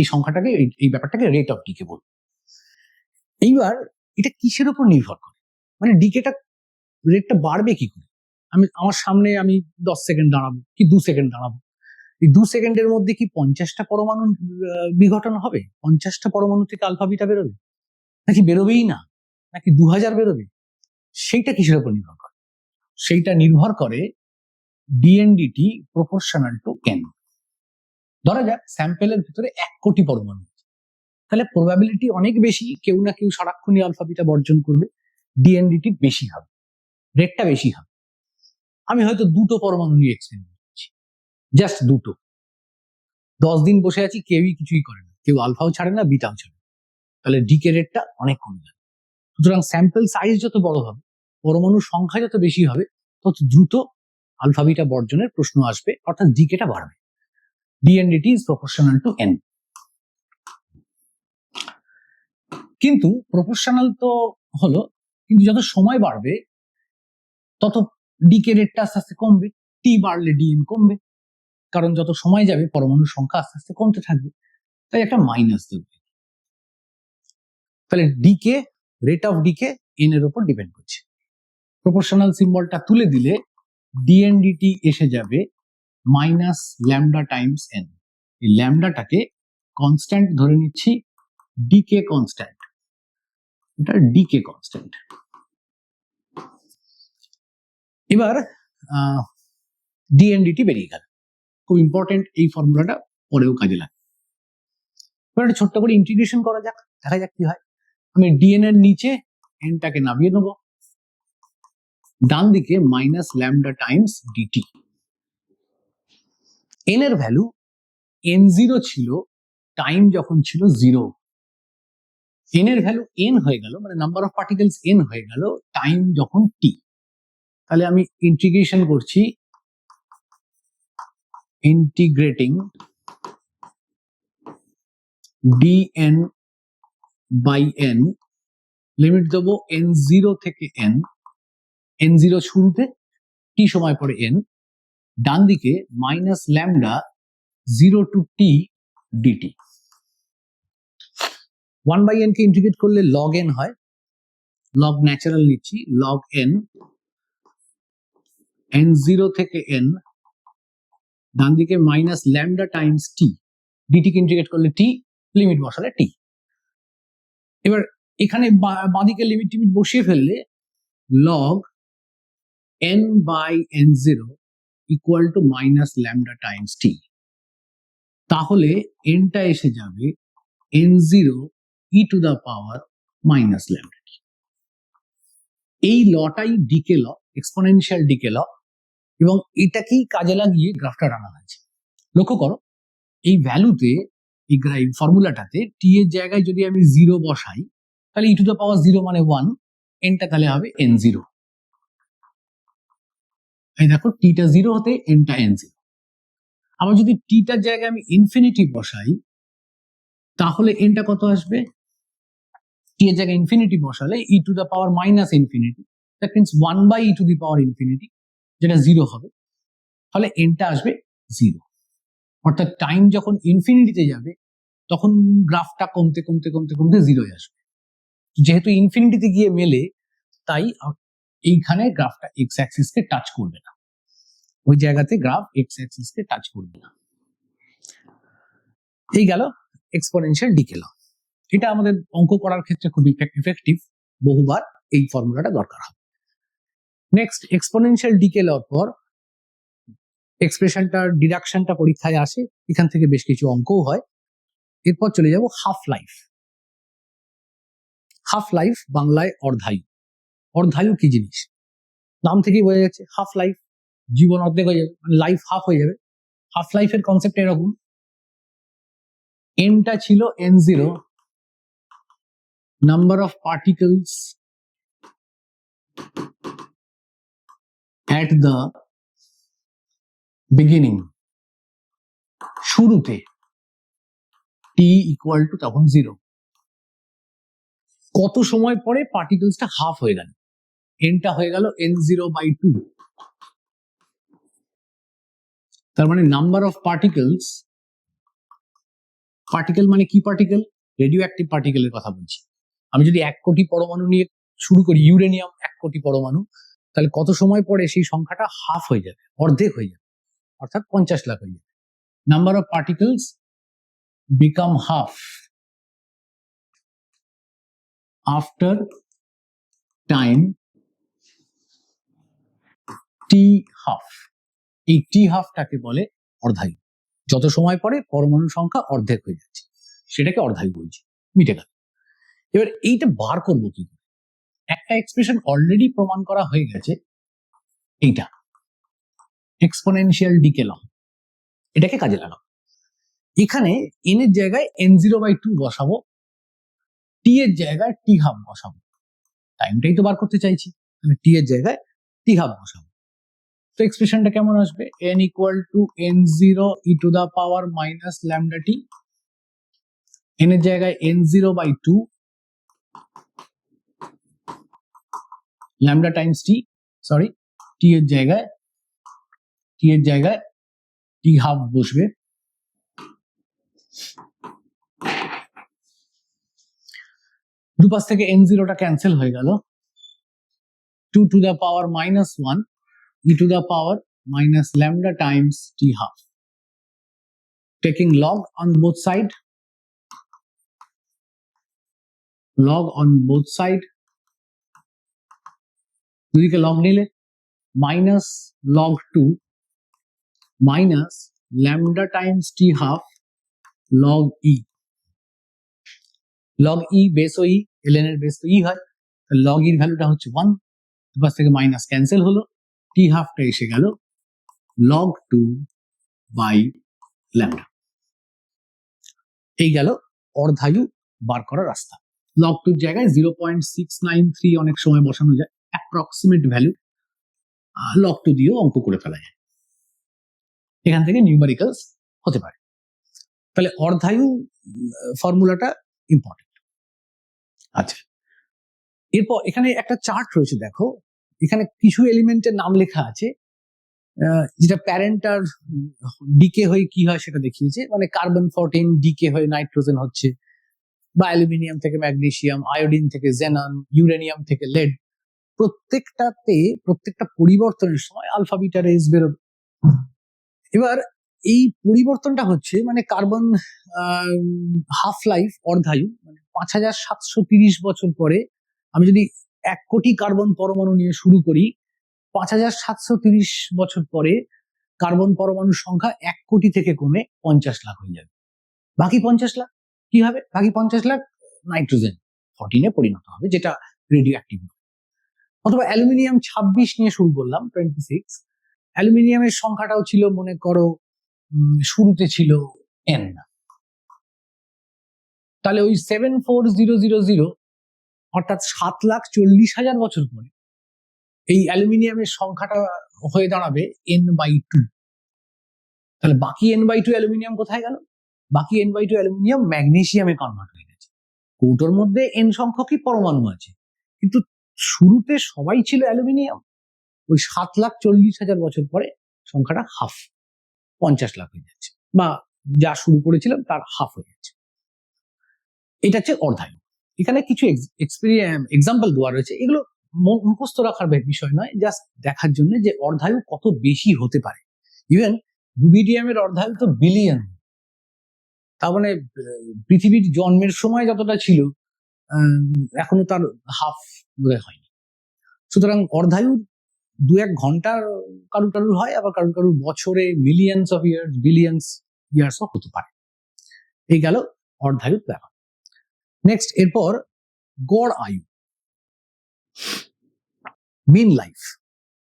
এই সংখ্যাটাকে, এই ব্যাপারটাকে রেট অফ ডিকে বলবো। এইবার এটা কিসের উপর নির্ভর করে? মানে ডিকেটা রেটটা বাড়বে কি করে? আমার সামনে আমি 10 সেকেন্ড দাঁড়াবো কি 2 সেকেন্ড দাঁড়াবো, এই 2 সেকেন্ডের মধ্যে কি 50টা পরমাণু বিঘটন হবে? 50টা পরমাণু থেকে আলফা বিটা বেরোবে, নাকি বেরোবেই না, নাকি 2000 বেরোবে? সেইটা কিসের উপর নির্ভর করে? সেইটা নির্ভর করে ডিএনডিটি প্রপোর্শনাল টু এন। ধরা যাক স্যাম্পেলের ভিতরে 1 কোটি পরমাণু, তাহলে প্রবাবিলিটি অনেক বেশি কেউ না কেউ সারাক্ষণই আলফা বিটা বর্জন করবে, ডিএনডিটি বেশি হবে, রেটটা বেশি হবে। আমি হয়তো 2টো পরমাণু নিয়ে এক্সপেরিমেন্ট করছি, জাস্ট 2টো। 10 দিন বসে আছি, কেউই কিছুই করে না, কেউ আলফাও ছাড়ে না, বিটাও ছাড়ে না, তাহলে ডিকে রেটটা অনেক কমে যাবে। সুতরাং স্যাম্পল সাইজ যত বড় হবে, পরমাণুর সংখ্যা যত বেশি হবে, তত দ্রুত আলফা বিটা বর্জনের প্রশ্ন আসবে, অর্থাৎ ডিকেটা বাড়বে। ডিএনডিটি ইজ প্রপোর্শনাল টু এন। কিন্তু প্রপোর্শনাল তো হলো, কিন্তু যত সময় বাড়বে তত ডিকে রেটটা আস্তে আস্তে কমবে। টি বাড়লে ডিএন কমবে, কারণ যত সময় যাবে পরমাণুর সংখ্যা আস্তে আস্তে কমতে থাকবে, তাই একটা মাইনাস দেবে। তাহলে decay, rate of decay N এর উপর ডিপেন্ড করছে। প্রপোর্শনাল সিম্বলটা তুলে দিলে ডিএনডিটি এসে যাবে মাইনাস ল্যামডা টাইমস এন। এই ল্যামডাটাকে কনস্ট্যান্ট ধরে নিচ্ছি, ডিকে কনস্ট্যান্ট, এটা ডিকে কনস্ট্যান্ট। এবার ডিএনডিটি বেরিয়ে গেল, খুব ইম্পর্টেন্ট এই ফর্মুলাটা, পরেও কাজে লাগে। এবার একটা ছোট্ট করে ইন্টিগ্রেশন করা যাক, দেখা যাক কি হয়। আমি ডিএন এর নিচে এনটাকে নামিয়ে নেবো, ডান দিকে minus lambda times dt. N এর ভ্যালু n0 ছিল টাইম যখন ছিল 0, এন এর ভ্যালু এন হয়ে গেল, মানে নাম্বার অফ পার্টিকেলস এন হয়ে গেল টাইম যখন টি। তাহলে আমি ইন্টিগ্রেশন করছি, integrating dn by n, limit দেবো n0 থেকে n, n0 শুরুতে, টি সময় পরে n, ডান দিকে মাইনাস ল্যামডা 0 টু টি ডিটি। 1/n কে ইন্টিগ্রেট করলে log n হয়, log ন্যাচারাল নিচ্ছি, log n, n0 থেকে n, ডান দিকে মাইনাস ল্যামডা টাইমস টি, ডিটি কে ইন্টিগ্রেট করলে টি, লিমিট বসালে টি। এবার এখানে বাঁদিকে লিমিট টিমিট বসিয়ে ফেললে log n by n0 equal to minus lambda times T. তাহলে nটা এসে যাবে n0 e to the power minus lambda T. এই লটাই decay law, exponential decay law, এবং এটাকেই কাজে লাগিয়ে গ্রাফটা টানা হয়েছে। লক্ষ্য করো, এই ভ্যালুতে, এই ফর্মুলাটাতে টি এর জায়গায় যদি আমি 0 বসাই, তাহলে ই টু দা পাওয়ার 0 মানে 1, এনটা তাহলে হবে n0। এই দেখো, টিটা 0 হতে এনটা n0। আবার যদি টিটার জায়গায় আমি ইনফিনিটি বসাই, তাহলে এনটা কত আসবে? টি এর জায়গায় ইনফিনিটি বসালে e to the power minus infinity, that means 1/e to the power infinity, যেটা 0 হবে, তাহলে এনটা আসবে 0। অর্থাৎ টাইম যখন ইনফিনিটিতে যাবে তখন গ্রাফটা কমতে কমতে কমতে কমতে 0 আসবে। যেহেতু ইনফিনিটিতে গিয়ে মেলে, তাই এইখানে গ্রাফটা এক্স অ্যাক্সিসকে টাচ করবে না, ওই জায়গাতে গ্রাফ এক্স অ্যাক্সিসকে টাচ করবে না। এই গেল এক্সপোনেনশিয়াল ডিকে ল। এটা আমাদের অঙ্ক করার ক্ষেত্রে খুবই ইফেক্টিভ, বহুবার এই ফর্মুলাটা দরকার হবে। নেক্সট, এক্সপোনেনশিয়াল ডিকে লর পর এক্সপ্রেশনটার ডিডাকশনটা পরীক্ষায় আসে, এখান থেকে বেশ কিছু অঙ্কও হয়। এরপর চলে যাব হাফ লাইফ। হাফ লাইফ বাংলায় অর্ধায়ু। অর্ধায়ু কি জিনিস? নাম থেকেই বোঝা যাচ্ছে, হাফ লাইফ, জীবন অর্ধেক হয়ে যাবে, মানে লাইফ হাফ হয়ে যাবে। হাফ লাইফের কনসেপ্ট এরকম, এনটা ছিল n0, number of particles at the beginning, শুরুতে t ইকুয়াল টু তখন 0। কত সময় পরে পার্টিকলসটা হাফ হয়ে গেল, এনটা হয়ে গেল n0/2। তার মানে নাম্বার অফ পার্টিকলস, পার্টিকেল মানে কি পার্টিকেল? রেডিও অ্যাক্টিভ পার্টিকেলের কথা বলছি। আমি যদি 1 কোটি পরমাণু নিয়ে শুরু করি, ইউরেনিয়াম 1 কোটি পরমাণু, তাহলে কত সময় পরে সেই সংখ্যাটা হাফ হয়ে যাবে, অর্ধেক হয়ে যাবে, অর্থাৎ 50 লাখ হয়ে যাবে। Number of particles become half after time T half. এই টি হাফটাকে বলে অর্ধায়ু। যত সময় পরে পরমাণু সংখ্যা অর্ধেক হয়ে যাচ্ছে, সেটাকে অর্ধায়ু বলছি। মিটে গেল। এবার এইটা বার করবো কি করে? একটা এক্সপ্রেশন অলরেডি প্রমাণ করা হয়ে গেছে, এইটা এক্সপোনেনশিয়াল ডিকে ল, এটাকে কাজে লাগাবো। এখানে এন এর জায়গায় n0/2 বসাবো, টি এর জায়গায় টি হাফ বসাবো। টাইমটাই তো বার করতে চাইছি, তাহলে টি এর জায়গায় টি হাফ বসাবো। তো এক্সপ্রেশনটা কেমন আসবে? n equal to n0 e to the power minus lambda t, n এর জায়গায় n0/2 lambda times t, sorry t এর জায়গায় টি হাফ বসবে। দুপাশ থেকে n0টা ক্যান্সেল হয়ে গেল, 2 to the power minus 1 e to the power minus lambda times t half. Taking log on both side, দুদিকে লগ নিলে minus log 2 minus lambda times t half log e. log e base ও e, ln এর base তো e হয়, log e এর ভ্যালুটা হচ্ছে 1, দুপাশ থেকে মাইনাস ক্যান্সেল হলো, t হাফটা এসে গেল log 2 বাই ল্যামডা। এই গেল অর্ধায়ু বার করার রাস্তা। log 2 এর জায়গায় 0.693 অনেক সময় বসানো যায়, অ্যাপ্রক্সিমেট ভ্যালু, log 2 দিয়েও অঙ্ক করে ফেলা যায়, এখান থেকে নিউমেরিক্যালস হতে পারে। তাহলে অর্ধায়ু ফর্মুলাটা ইম্পর্টেন্ট। আচ্ছা, এরপর এখানে একটা চার্ট রয়েছে, দেখো এখানে কিছু এলিমেন্টের নাম লেখা আছে, যেটা প্যারেন্টার ডিকে হয়ে কি হয় সেটা দেখিয়েছে, মানে কার্বন 14 ডিকে হয়ে নাইট্রোজেন হচ্ছে, বা অ্যালুমিনিয়াম থেকে ম্যাগনেসিয়াম, আয়োডিন থেকে জেনন, ইউরেনিয়াম থেকে লেড, প্রত্যেকটা পরিবর্তনের সময় আলফা বিটা রেজ বেরোবে। এবার এই পরিবর্তনটা হচ্ছে, মানে কার্বন হাফ লাইফ অর্ধায়ু, মানে 5730 বছর পরে আমি যদি 1 কোটি কার্বন পরমাণু নিয়ে শুরু করি, 5730 বছর পরে কার্বন পরমাণুর সংখ্যা 1 কোটি থেকে কমে 50 লাখ হয়ে যাবে। বাকি 50 লাখ কি হবে? বাকি 50 লাখ নাইট্রোজেন 14 পরিণত হবে, যেটা রেডিও অ্যাক্টিভ। অথবা অ্যালুমিনিয়াম 26 নিয়ে শুরু করলাম, 26, অ্যালুমিনিয়ামের সংখ্যাটাও ছিল মনে করো শুরুতে ছিল n, তাহলে ওই 74000 অর্থাৎ 7,40,000 বছর পরে এই অ্যালুমিনিয়ামের সংখ্যাটা হয়ে দাঁড়াবে n/2। তাহলে বাকি n/2 অ্যালুমিনিয়াম কোথায় গেল? বাকি n/2 অ্যালুমিনিয়াম ম্যাগনেসিয়ামে কনভার্ট হয়ে গেছে। কৌটোর মধ্যে n সংখ্যকই পরমাণু আছে, কিন্তু শুরুতে সবাই ছিল অ্যালুমিনিয়াম। ওই 7,40,000 বছর পরে সংখ্যাটা হাফ, 50 লাখ হয়ে যাচ্ছে, বা যা শুরু করেছিলাম তার হাফ হয়ে যাচ্ছে। এটা হচ্ছে অর্ধায়ু। এখানে কিছু এক্সাম্পল দেওয়া রয়েছে, এগুলো মুখস্থ রাখার বিষয় নয়, জাস্ট দেখার জন্য যে অর্ধায়ু কত বেশি হতে পারে। ইভেন রুবিডিয়ামের অর্ধায়ু তো বিলিয়ন, তার মানে পৃথিবীর জন্মের সময় যতটা ছিল এখনো তার হাফ বোধহয় হয়নি। সুতরাং অর্ধায়ুর 2-1 ঘন্টার কারুর কারুর হয়, আবার কারুর কারুর বছরে মিলিয়ন্স অফ ইয়ার্স, বিলিয়ন্স ইয়ার্সও হতে পারে। এই গেল অর্ধায়ুর ব্যাপার। নেক্সট, এরপর গড় আয়ু, মিন লাইফ।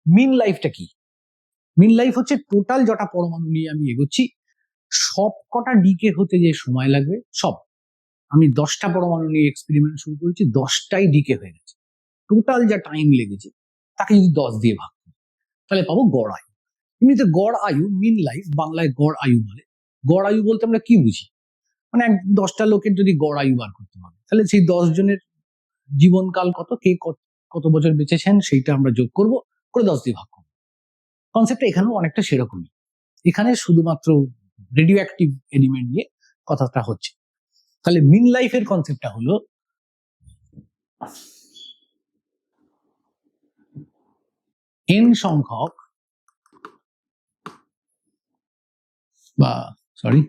মিন লাইফটা কি? মিন লাইফ হচ্ছে টোটাল যটা পরমাণু নিয়ে আমি এগোচ্ছি সব কটা ডিকে হতে যে সময় লাগবে, সব আমি 10টা পরমাণু নিয়ে এক্সপেরিমেন্ট শুরু করেছি, 10টাই ডিকে হয়ে গেছে, টোটাল যা টাইম লেগেছে তাকে যদি 10 দিয়ে ভাগ করি তাহলে পাবো গড় আয়ু। এমনিতে গড় আয়ু, মিন লাইফ বাংলায় গড় আয়ু বলে। গড় আয়ু বলতে আমরা কি বুঝি? মানে 10টা লোকের যদি গড় আয়ু বার করতে হবে, তাহলে সেই 10 জনের জীবনকাল কত, কে কত বছর বেঁচেছেন সেইটা আমরা যোগ করব, করে 10 দিয়ে ভাগ করবো। কনসেপ্টটা এখানেও অনেকটা সেরকমই। এখানে শুধুমাত্র রেডিও অ্যাক্টিভ এলিমেন্ট নিয়ে কথাটা হচ্ছে। তাহলে মিন লাইফের কনসেপ্টটা হলো n সংখ্যক, বা সরি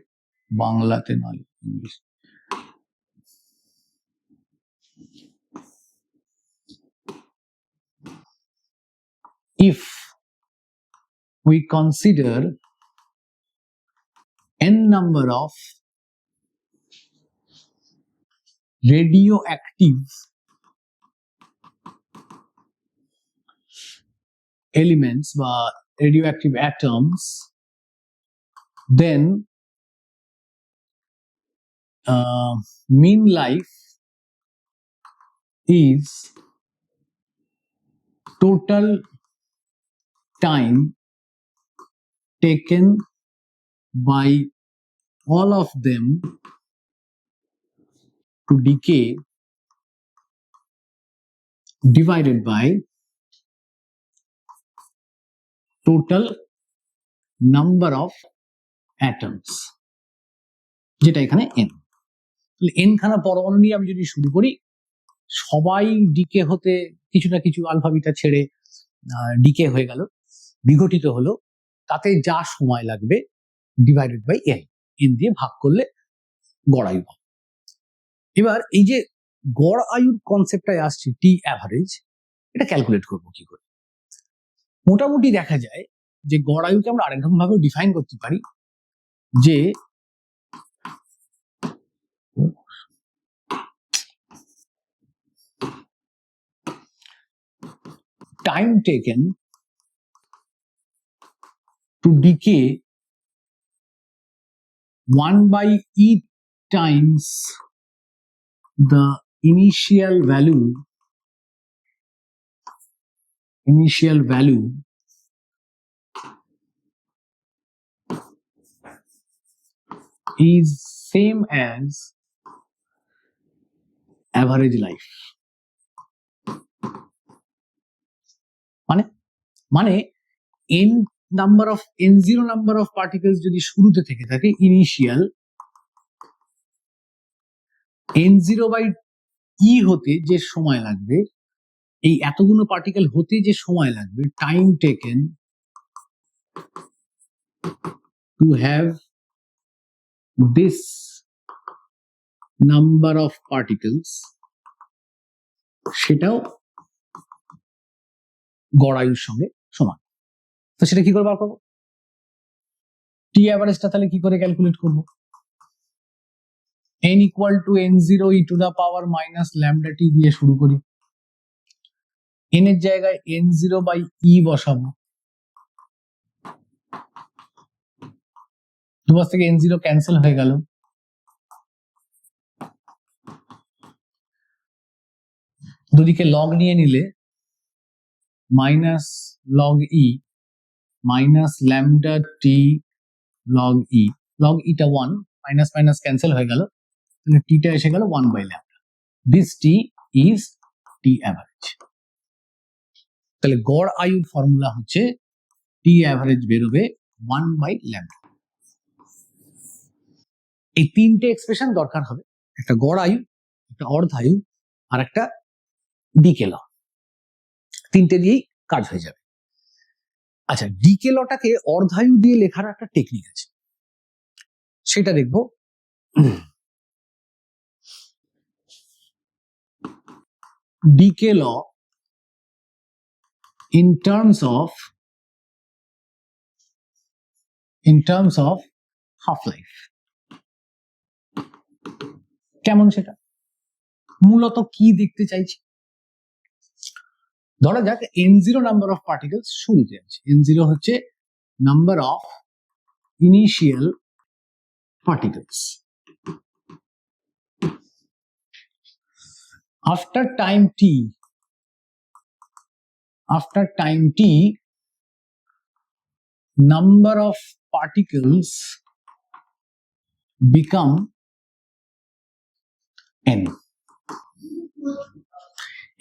বাংলাতে নয় English, if we consider n number of radioactive elements বা radioactive atoms, then mean life is total time taken by all of them to decay divided by total number of atoms, যেটা এখানে n। তাহলে n খানা পরমাণু নিয়ে আমি যদি শুরু করি, সবাই ডিকে হতে কিছু না কিছু আলফা বিটা ছেড়ে ডিকে হয়ে গেল, বিঘটিত হলো, তাতে যা সময় লাগবে ডিভাইডেড বাই n দিয়ে ভাগ করলে গড় আয়ু পাবো। এবার এই যে গড় আয়ুর কনসেপ্টটায় আসছে টি অ্যাভারেজ, এটা ক্যালকুলেট করবো কি করে? মোটামুটি দেখা যায় যে গড় আয়ুকে আমরা আরেকরকম ভাবে ডিফাইন করতে পারি, যে time taken to decay 1/e times the initial value is same as average life. মানে n number of n0 number of particles যদি শুরুতে থেকে থাকে ইনিশিয়াল, n0/e হতে যে সময় লাগবে, এই এতগুলো পার্টিকেল হতে যে সময় লাগবে, time taken to have this number of particles, সেটাও গড় আয়ুর সঙ্গে সমান। তো সেটা কি করে বার করবো? টি অ্যাভারেজটা তাহলে কি করে ক্যালকুলেট করবো? n equal to n0 e to the power minus lambda t দিয়ে শুরু করি। n এর জায়গায় n0/e বসাবো, দুপাশ থেকে n0 ক্যান্সেল হয়ে গেল, দুদিকে লগ নিয়ে নিলে minus log E minus lambda T log E, log ইটা 1, মাইনাস মাইনাস ক্যান্সেল হয়ে গেল, তাহলে টিটা এসে গেল 1/λ। This T is T average. তাহলে গড় আয়ুর ফর্মুলা হচ্ছে টি অ্যাভারেজ বেরোবে 1/λ। এই তিনটে এক্সপ্রেশন দরকার হবে, একটা গড় আয়ু, একটা অর্ধায়ু, আর একটা ডিকে ল। তিনটে দিয়েই কাজ হয়ে যাবে। আচ্ছা, ডিকে লটাকে অর্ধায়ু দিয়ে লেখার একটা টেকনিক আছে, সেটা দেখবো। Decay law in terms of half life কেমন, সেটা মূলত কি দেখতে চাইছি? ধরা যাক n0 নাম্বার অফ পার্টিকেলস শুরুতে আছে। n0 হচ্ছে number of initial particles. after time t number of particles become n।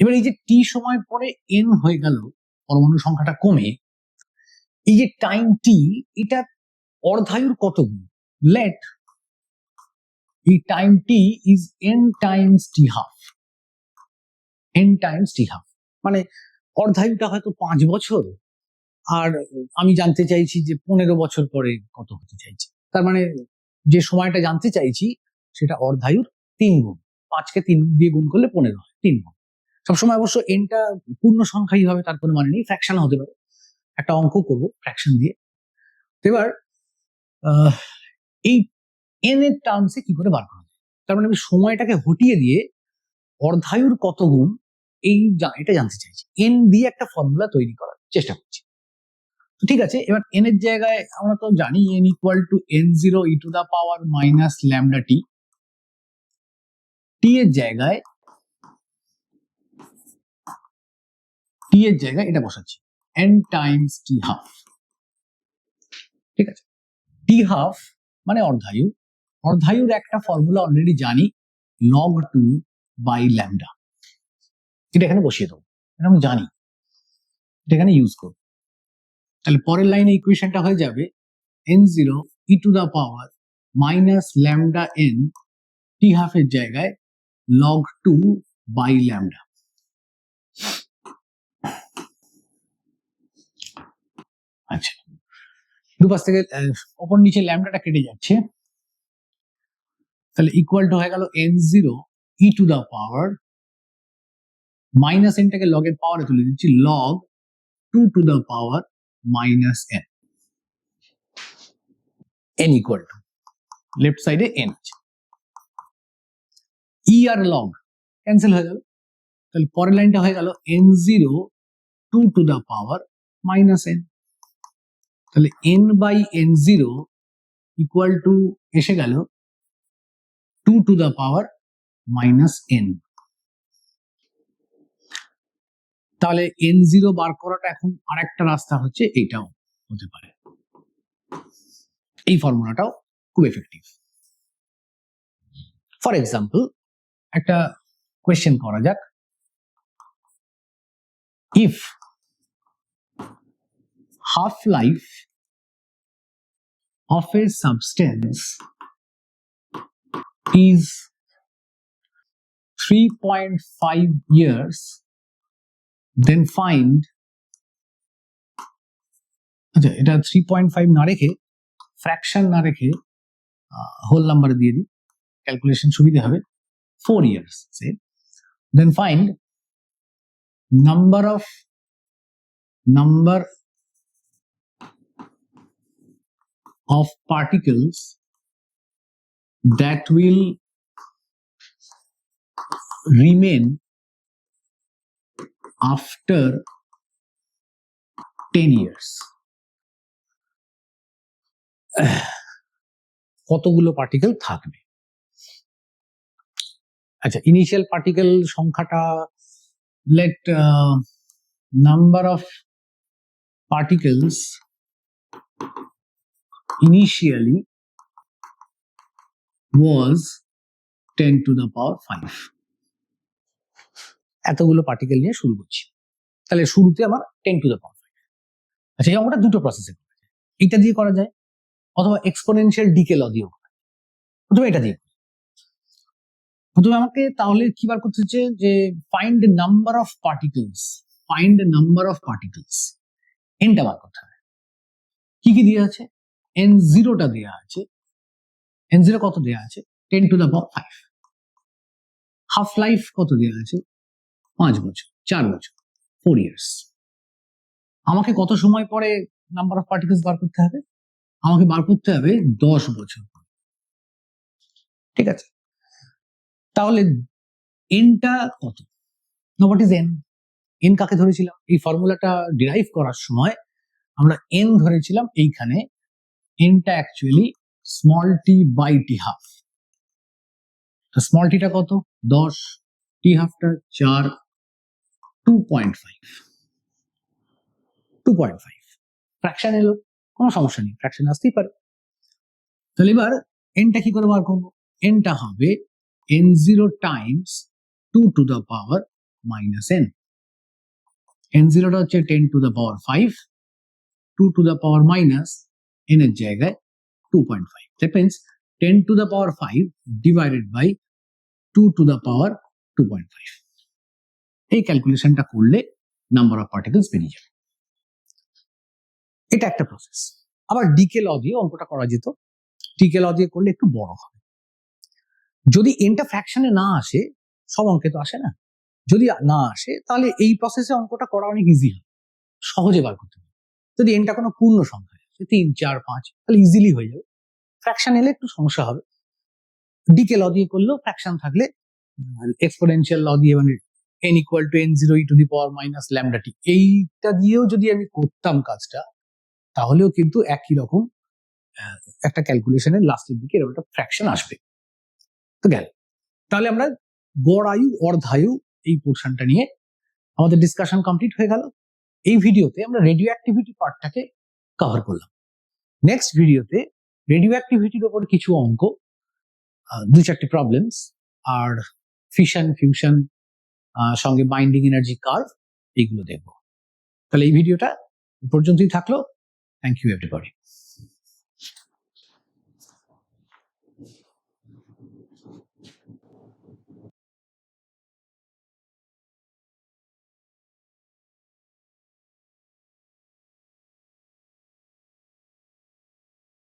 এবার এই যে টি সময় পরে n হয়ে গেল, পরমাণু সংখ্যাটা কমে, এই যে টাইম টি, এটা অর্ধায়ুর কত গুণ? লেট এই time T is n Times T half. n Times T half মানে অর্ধায়ুটা হয়তো 5 বছর, আর আমি জানতে চাইছি যে 15 বছর পরে কত হতে চাইছি। তার মানে যে সময়টা জানতে চাইছি সেটা অর্ধায়ুর 3 গুণ। 5কে 3 দিয়ে গুণ করলে 15 হয়, 3 গুণ। সবসময় অবশ্য এনটা পূর্ণ সংখ্যাই হবে তার কোনো মানে নেই, ফ্র্যাকশন হতে পারে। একটা অঙ্ক করবো ফ্র্যাকশন দিয়ে। এবার এই এন এর টার্মসে কি করে বার করা যায়? তার মানে আমি সময়টাকে হটিয়ে দিয়ে অর্ধায়ুর কত গুণ এটা জানতে চাইছি, এন দিয়ে একটা ফর্মুলা তৈরি করার চেষ্টা করছি। তো ঠিক আছে, এবার এন এর জায়গায় আমরা তো জানি N equal to n0 e to the power minus lambda T. T এর জায়গায় এটা বসাচ্ছি n টাইমস টি হাফ। ঠিক আছে, টি হাফ মানে অর্ধায়ু। অর্ধায়ুর একটা ফর্মুলা অলরেডি জানি, log 2/λ। এটা এখানে বসিয়ে দেবো, এটা আমি জানি, এটা এখানে ইউজ করবো। তাহলে পরের লাইনে ইকুয়েশনটা হয়ে যাবে n0 e to the power minus lambda n t হাফের জায়গায় log 2/λ। আচ্ছা, দুপাশ থেকে ওপর নিচে ল্যামডাটা কেটে যাচ্ছে, তাহলে ইকুয়াল টু হয়ে গেল n0 e to the power, মাইনাস এনটাকে লগ এর পাওয়ারে তুলে দিচ্ছি, log 2 to the power minus n। n equal to left সাইডে n আছে, ই আর লগ ক্যান্সেল হয়ে গেল। তাহলে পরের লাইনটা হয়ে গেল n0 2 to the power minus n। তাহলে n/n0 ইকুয়াল টু এসে গেল 2 to the power minus n। তাহলে n0 বার করাটা এখন আরেকটা রাস্তা হচ্ছে, এইটাও হতে পারে। এই ফর্মুলাটাও খুব এফেক্টিভ। ফর এক্সাম্পল একটা কোয়েশ্চেন করা যাক, if half life of a substance is 3.5 years, then find, আচ্ছা এটা 3.5 না রেখে, ফ্র্যাকশন না রেখে হোল নাম্বার দিয়ে দিই, ক্যালকুলেশন সুবিধা হবে, 4 years say, then find number of particles that will remain after 10 years। কতগুলো পার্টিকেল থাকবে? আচ্ছা, ইনিশিয়াল পার্টিকেল সংখ্যাটা, let number of particles initially was 10 to the power 5। এতগুলো পার্টিকেল নিয়ে শুরু করছি, তাহলে শুরুতে আমার 10 টু দ্য পাওয়ার 5। আচ্ছা, এই অঙ্কটা দুটো প্রসেসে করা যায়, এটা দিয়ে করা যায় অথবা এক্সপোনেনশিয়াল ডিকে ল দিয়েও করা যায়। প্রথমে এটা দিয়ে প্রথমে আমাকে তাহলে কি বার করতে হচ্ছে যে find the number of particles, এনটা বার করতে হবে। কি কি দেওয়া আছে? n0টা দেওয়া আছে, n0 কত দেওয়া আছে? 10 to the power 5। Half life কত দেওয়া আছে? 5 বছর, 4 বছর, 4 ইয়ার্স। আমাকে কত সময় পরে নাম্বার অফ পার্টিকেলস বার করতে হবে? আমাকে বার করতে হবে 10 বছর। ঠিক আছে, তাহলে এনটা কত? What is an? এন কাকে ধরেছিলাম? এই ফর্মুলাটা ডিরাইভ করার সময় আমরা এন ধরেছিলাম এইখানে, এনটা actually small T by T half. Small টিটা কত? 10, টি হাফটা 4, 2.5 ফ্র্যাকশন এলো, কোনো সমস্যা নেই, ফ্র্যাকশন আসতেই পারে। তাহলে এবার এনটা কি করে বার করবো? এনটা হবে n0 times 2 to the power minus n। n0টা হচ্ছে 10 to the power 5, 2 to the power minus n এর জায়গায় 2.5। That means 10 to the power 5 divided by 2 to the power 2.5। এই ক্যালকুলেশনটা করলে নাম্বার অফ পার্টিকেলস বেরিয়ে যাবে। এটা একটা প্রসেস। আবার ডিকে ল দিয়ে অঙ্কটা করা যেত, ডিকে ল দিয়ে করলে একটু বড় হবে। যদি এনটা ফ্র্যাকশনে না আসে, সব অঙ্কে তো আসে না, যদি না আসে তাহলে এই প্রসেসে অঙ্কটা করা অনেক ইজি হয়, সহজে বার করতে হবে। যদি এনটা কোনো পূর্ণ সংখ্যা 3, 4, 5 তাহলে ইজিলি হয়ে যাবে। ফ্র্যাকশন এলে একটু সমস্যা হবে। ডিকে ল দিয়ে করলেও ফ্র্যাকশন থাকলে এক্সপোনেনশিয়াল ল দিয়ে মানে n equal to n0 e to the power minus lambda T, এইটা দিয়েও যদি আমি করতাম কাজটা, তাহলেও কিন্তু একই রকম একটা ক্যালকুলেশনের লাস্টের দিকে এরকম একটা ফ্র্যাকশন আসবে। তো গেল। তাহলে আমরা গড় আয়ু, অর্ধায়ু এই পোর্শনটা নিয়ে আমাদের ডিসকাশন কমপ্লিট হয়ে গেল। এই ভিডিওতে আমরা রেডিও অ্যাক্টিভিটি পার্টটাকে কভার করলাম। নেক্সট ভিডিওতে রেডিও অ্যাক্টিভিটির উপর কিছু অঙ্ক, 2-4টি প্রবলেমস, আর ফিশন ফিউশন সঙ্গে বাইন্ডিং এনার্জি কার্ভ, এইগুলো দেখবো। তাহলে এই ভিডিওটা পর্যন্তই থাকলো। Thank you everybody.